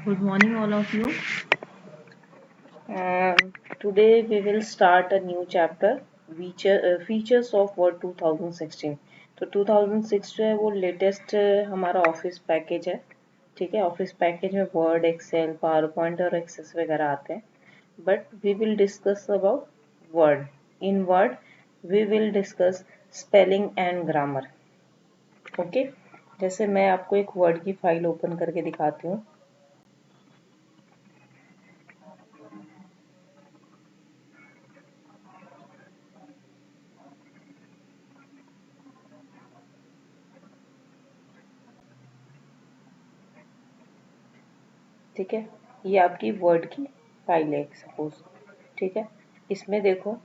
Good morning, all of you. Today we will start a new chapter, features of Word 2016. तो 2006 जो है वो latest हमारा office package है. ठीक है, ऑफिस पैकेज में वर्ड, एक्सेल, पावर पॉइंट और एक्सेस वगैरह आते हैं. But we will discuss about Word. In Word we will discuss spelling and grammar. Okay, जैसे मैं आपको एक वर्ड की फाइल ओपन करके दिखाती हूँ. ठीक है, ये आपकी वर्ड की फाइल है सपोज. ठीक है, इसमें देखो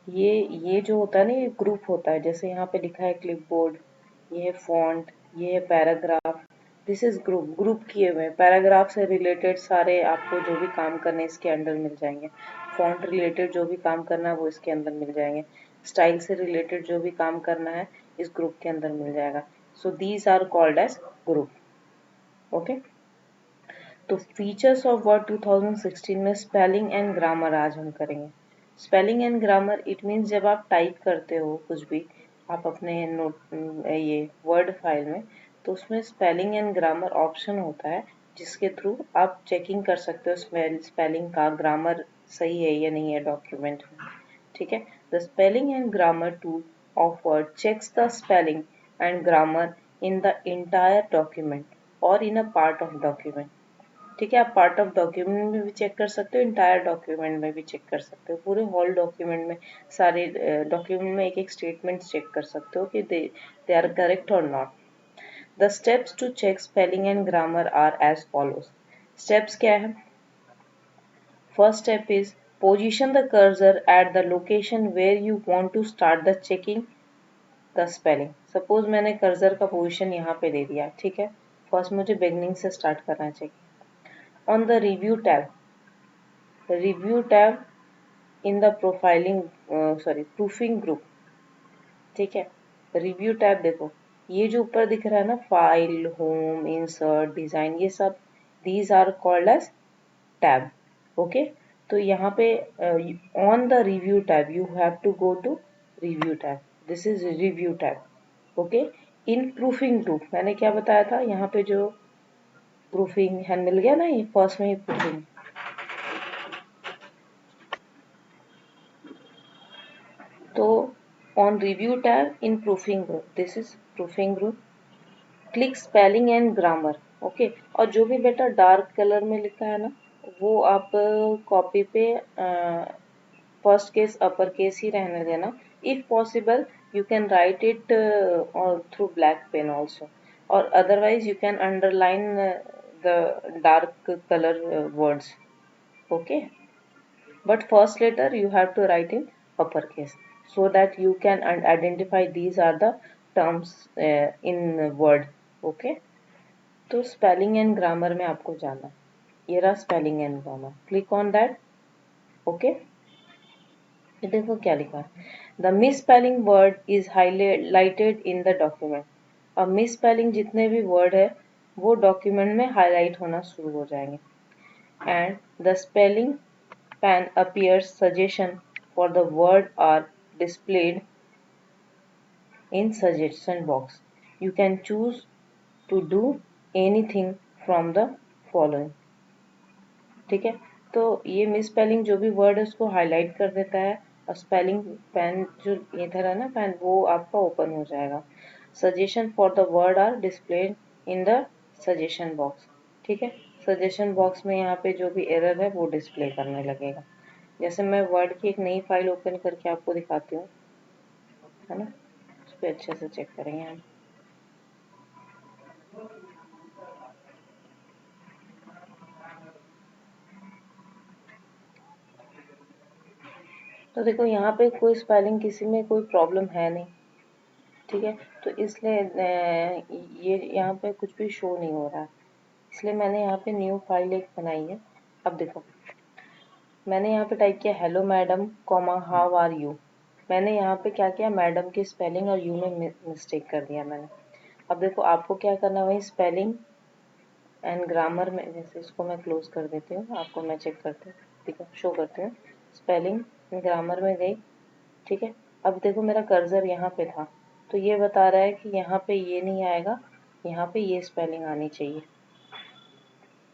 ये जो होता है ना, ये ग्रुप होता है. जैसे यहाँ पे लिखा है क्लिपबोर्ड, ये है फॉन्ट, ये है paragraph. This is group. Group किए हुए हैं. पैराग्राफ से रिलेटेड सारे आपको जो भी काम करने इसके अंदर मिल जाएंगे. फॉन्ट रिलेटेड जो भी काम करना है वो इसके अंदर मिल जाएंगे. स्टाइल से रिलेटेड जो भी काम करना है इस ग्रुप के अंदर मिल जाएगा. So these are called as group. Okay, तो फीचर्स ऑफ वर्ड 2016 में स्पेलिंग एंड ग्रामर आज हम करेंगे. Spelling and grammar it means जब आप टाइप करते हो कुछ भी आप अपने नोट ये वर्ड फाइल में, तो उसमें स्पेलिंग एंड ग्रामर ऑप्शन होता है जिसके थ्रू आप चेकिंग कर सकते हो स्पेलिंग का, ग्रामर सही है या नहीं है डॉक्यूमेंट में. ठीक है, the spelling and grammar tool of Word checks the spelling and grammar in the entire document और in a part of document. ठीक है, आप पार्ट ऑफ डॉक्यूमेंट में भी चेक कर सकते हो, इंटायर डॉक्यूमेंट में भी चेक कर सकते हो. पूरे होल डॉक्यूमेंट में सारे डॉक्यूमेंट में एक एक स्टेटमेंट चेक कर सकते हो कि दे आर करेक्ट और not. The steps to check spelling and grammar are as follows. Steps क्या है? First step is position the cursor at the location where you want to start the checking the spelling. Suppose मैंने cursor का position यहाँ पे दे दिया. ठीक है, first मुझे बिगनिंग से स्टार्ट करना चाहिए. On the review tab in the proofing group. ठीक है, रिव्यू टैब देखो, ये जो ऊपर दिख रहा है ना, फाइल, होम, इंसर्ट, डिजाइन, ये सब these are called as tab. Okay, तो यहाँ पे on the review tab you have to go to review tab. This is review tab. Okay, in proofing group मैंने क्या बताया था, यहाँ पे जो प्रूफिंग है मिल गया ना, ये फर्स्ट में ही प्रूफिंग. तो on review tab in proofing group, this is proofing group, click spelling and grammar. Okay, और जो भी बेटा डार्क कलर में लिखा है ना वो आप कॉपी पे फर्स्ट केस अपर केस ही रहने देना. If possible you can write it through black pen also, और otherwise you can underline the dark colour words. Okay, but first letter you have to write in uppercase so that you can identify these are the terms in word. Okay, तो spelling and grammar में आपको जाना. ये रहा spelling and grammar. Click on that. Okay, ये देखो क्या लिखा है. The misspelling word is highlighted in the document. अब misspelling जितने भी word है वो document में highlight होना शुरू हो जाएंगे. And the spelling pan appears suggestion for the word are displayed in suggestion box. You can choose to do anything from the following. ठीक है, तो ये मिस स्पेलिंग जो भी वर्ड है उसको हाईलाइट कर देता है और स्पेलिंग पेन जो इधर है ना पेन वो आपका ओपन हो जाएगा. Suggestion for the word are displayed in the suggestion box. ठीक है, सजेशन बॉक्स में यहाँ पे जो भी एरर है वो डिस्प्ले करने लगेगा. जैसे मैं वर्ड की एक नई फाइल ओपन करके आपको दिखाती हूँ, है ना, उस पर अच्छे से चेक करेंगे हम. तो देखो यहाँ पे कोई स्पेलिंग किसी में कोई प्रॉब्लम है नहीं. ठीक है, तो इसलिए ये यहाँ पे कुछ भी शो नहीं हो रहा है, इसलिए मैंने यहाँ पे न्यू फाइल एक बनाई है. अब देखो मैंने यहाँ पे टाइप किया hello madam comma how are you. मैंने यहाँ पे क्या किया, मैडम की स्पेलिंग और यू में मिस्टेक कर दिया मैंने. अब देखो आपको क्या करना है, वही स्पेलिंग एंड ग्रामर में, जैसे इसको मैं क्लोज कर देती हूँ, आपको मैं चेक करते दिखा शो करती हूँ। स्पेलिंग ग्रामर में गई, ठीक है। अब देखो मेरा कर्सर यहाँ पे था, तो ये बता रहा है कि यहाँ पे ये नहीं आएगा, यहाँ पे ये स्पेलिंग आनी चाहिए,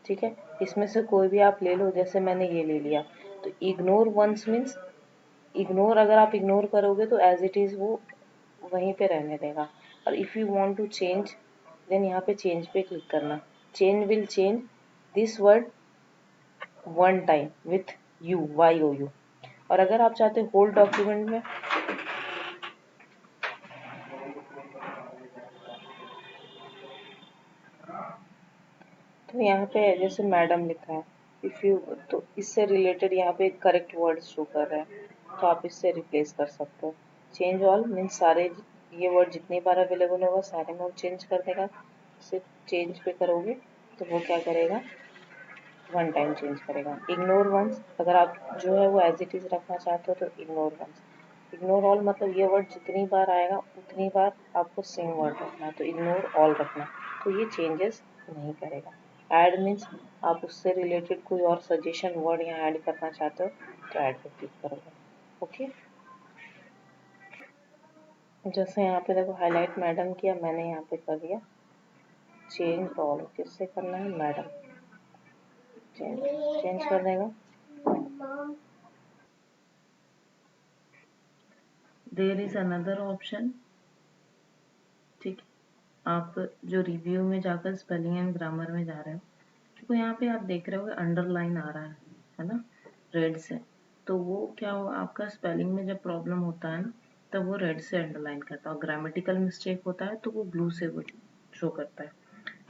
ठीक है। इसमें से कोई भी आप ले लो, जैसे मैंने ये ले लिया। तो इग्नोर वंस मीन्स इग्नोर, अगर आप इग्नोर करोगे तो एज इट इज़ वो वहीं पे रहने देगा। और if you want to change, then यहाँ पे चेंज पे क्लिक करना। Change will change this word one time with you, YOU। और अगर आप चाहते हो होल डॉक्यूमेंट में, तो यहाँ पे जैसे मैडम लिखा है, इफ़ यू, तो इससे रिलेटेड यहाँ पे करेक्ट वर्ड शो कर रहा है, तो आप इससे रिप्लेस कर सकते हो। चेंज ऑल मीन्स सारे ये वर्ड जितनी बार अवेलेबल होगा सारे में वो चेंज कर देगा। सिर्फ चेंज पे करोगे तो वो क्या करेगा, वन टाइम चेंज करेगा। इग्नोर वंस, अगर आप जो है वो एज इट इज़ रखना चाहते हो तो इग्नोर वंस। इग्नोर ऑल मतलब ये वर्ड जितनी बार आएगा उतनी बार आपको सेम वर्ड रखना है, तो इग्नोर ऑल रखना, तो ये चेंजेस नहीं करेगा। ऐड मीन्स आप उससे रिलेटेड कोई और सजेशन वर्ड यहाँ ऐड करना चाहते हो तो ऐड पे क्लिक करोगे, ओके। जैसे यहाँ पे देखो हाईलाइट मैडम किया, मैंने यहाँ पे कर दिया चेंज ऑल। किससे करना है, मैडम, चेंज चेंज कर देगा। देयर इज अनदर ऑप्शन, ठीक है। आप जो रिव्यू में जाकर स्पेलिंग एंड ग्रामर में जा रहे हो, तो यहाँ पे आप देख रहे हो अंडरलाइन आ रहा है ना, रेड से। तो वो क्या हो, आपका स्पेलिंग में जब प्रॉब्लम होता है ना, तब वो रेड से अंडरलाइन करता है, और ग्रामेटिकल मिस्टेक होता है तो वो ब्लू से वो शो करता है।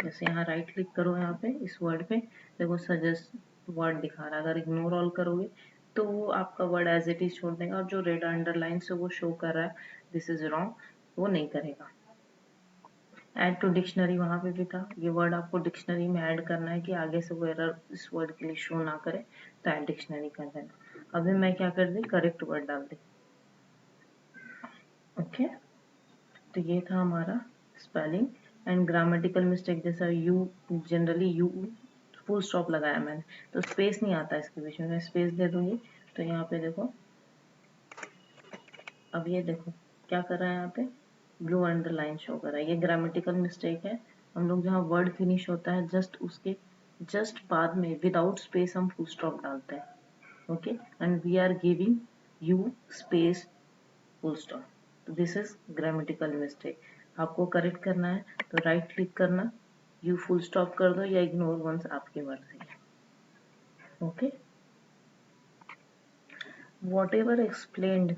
जैसे यहाँ राइट क्लिक करो, यहाँ पे इस वर्ड पे देखो सजेस्ट वर्ड दिखा रहा है। अगर इग्नोर ऑल करोगे तो वो आपका वर्ड एज इट इज छोड़ देगा, और जो रेड अंडरलाइन से वो शो कर रहा है दिस इज रॉन्ग, वो नहीं करेगा। ऐड टू डिक्शनरी वहाँ पे भी था, ये वर्ड आपको डिक्शनरी में ऐड करना है कि आगे से वो एरर इस वर्ड के लिए शो ना करे, तो ऐड डिक्शनरी कर देना। अभी मैं क्या कर दी, करेक्ट वर्ड डाल दी, ओके। तो ये था हमारा स्पेलिंग एंड ग्रामेटिकल मिस्टेक। जैसा you, generally you full stop लगाया मैंने, तो स्पेस नहीं आता इसके बीच में, मैं स्पेस दे दूंगी तो यहाँ पे देखो, अब ये देखो क्या कर रहा है, यहाँ पे ब्लू अंडरलाइन शो कर रहा है, ये ग्रामेटिकल मिस्टेक है। हम लोग जहाँ वर्ड फिनिश होता है जस्ट उसके जस्ट बाद में विदाउट स्पेस हम फुल स्टॉप डालते हैं, okay. And we are giving you space full stop, तो दिस इज ग्रामेटिकल मिस्टेक। आपको करेक्ट करना है तो राइट क्लिक करना, यू फुल स्टॉप कर दो या इग्नोर वंस, आपकी मर्जी है, okay. Whatever explained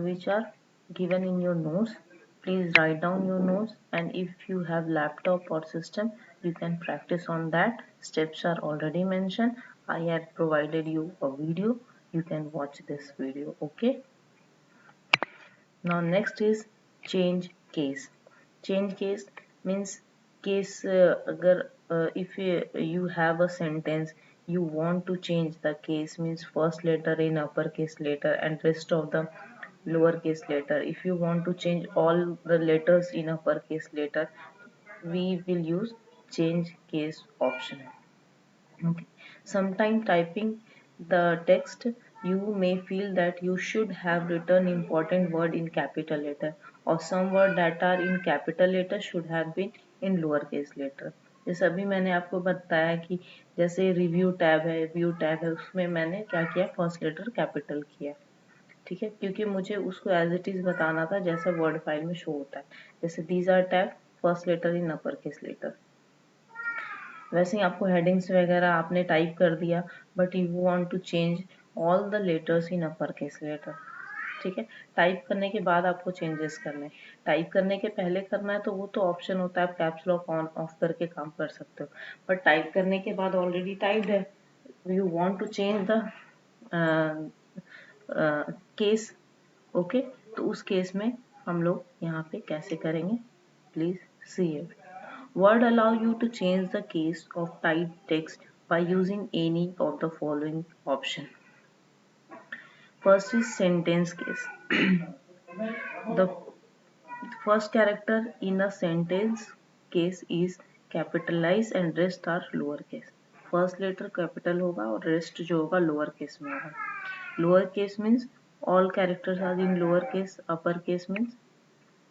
which are given in your notes, please write down your notes, and if you have laptop or system you can practice on that. Steps are already mentioned, I have provided you a video, you can watch this video, okay. Now next is change case. Change case means case agar if you have a sentence, you want to change the case, means first letter in uppercase letter and rest of the lowercase letter. If you want to change all the letters in uppercase letter, we will use change case option, okay. Sometime typing the text, you may feel that you should have written important word in capital letter, or some word that are in capital letter should have been in lowercase letter. जैसे अभी मैंने आपको बताया कि जैसे review tab है, view tab है, उसमें मैंने क्या किया, फर्स्ट लेटर कैपिटल किया, ठीक है, क्योंकि मुझे उसको एज इट इज बताना था जैसे वर्ड फाइल में शो होता है। जैसे these are tab, first letter in upper case letter, वैसे ही आपको हेडिंग्स वगैरह आपने टाइप कर दिया, but you want to change all the letters in upper case letter, ठीक है। टाइप करने के बाद आपको चेंजेस करने, टाइप करने के पहले करना है तो वो तो ऑप्शन होता है, आप कैप्स लॉक ऑन ऑफ करके काम कर सकते हो, बट टाइप करने के बाद ऑलरेडी टाइप्ड है, you want to change the case, okay. तो उस केस में हम लोग यहाँ पे कैसे करेंगे, please see it. Word allow you to change the case of typed text by using any of the following option. First is sentence case. The first character in a sentence case is capitalize and rest are lower case. First letter capital होगा और rest जो होगा lower case में होगा। Lower case means all characters are in lower case, upper case means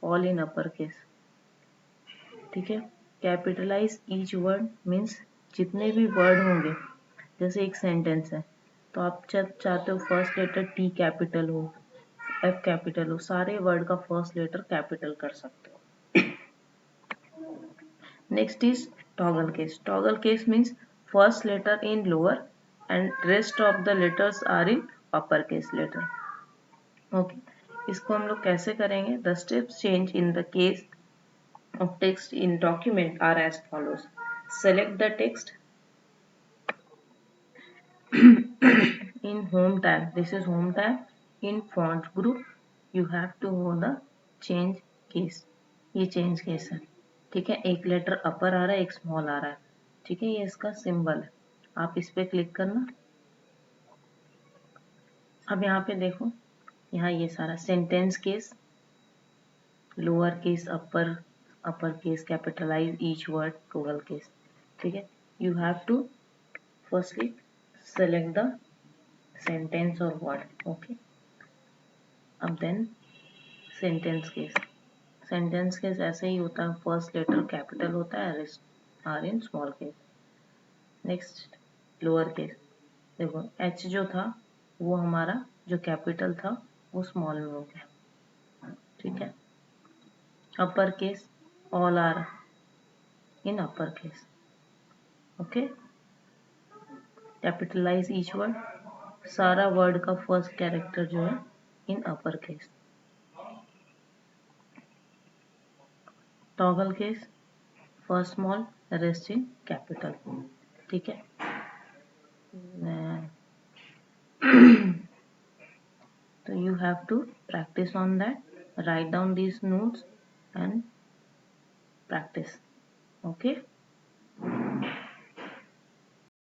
all in upper case. ठीक है। Capitalise each word means जितने भी वर्ड होंगे, जैसे एक सेंटेंस है तो आप चाहते हो फर्स्ट लेटर टी कैपिटल हो, एफ कैपिटल हो, सारे वर्ड का फर्स्ट लेटर कैपिटल कर सकते हो। Next is toggle case. Toggle case means first letter in lower and rest of the letters are in upper case letter. Okay, इसको हम लोग कैसे करेंगे? The steps change in the case of text in document are as follows. Select the text in home tab. This is home tab. In font group you have to hold the change case. ये change case है, ठीक है। एक letter अपर आ रहा है, एक small आ रहा है, ठीक है। ये इसका सिंबल है, आप इस पे क्लिक करना। अब यहाँ पे देखो, यहाँ ये सारा sentence case, lower case, upper case, capitalize each word, total case, ठीक है। You have to firstly select the sentence और वर्ड, ओके। अब then sentence case. Sentence case ऐसे ही होता है, फर्स्ट लेटर कैपिटल होता है, rest are in small case. Next lower case, देखो एच जो था वो हमारा जो कैपिटल था वो स्मॉल में हो गया, ठीक है। Upper case, all are in upper case, okay. Capitalise each word, सारा वर्ड का फर्स्ट कैरेक्टर जो है in upper case. Toggle case, first small, rest in capital, ठीक है। So you have to practice on that, write down these notes and practice, okay.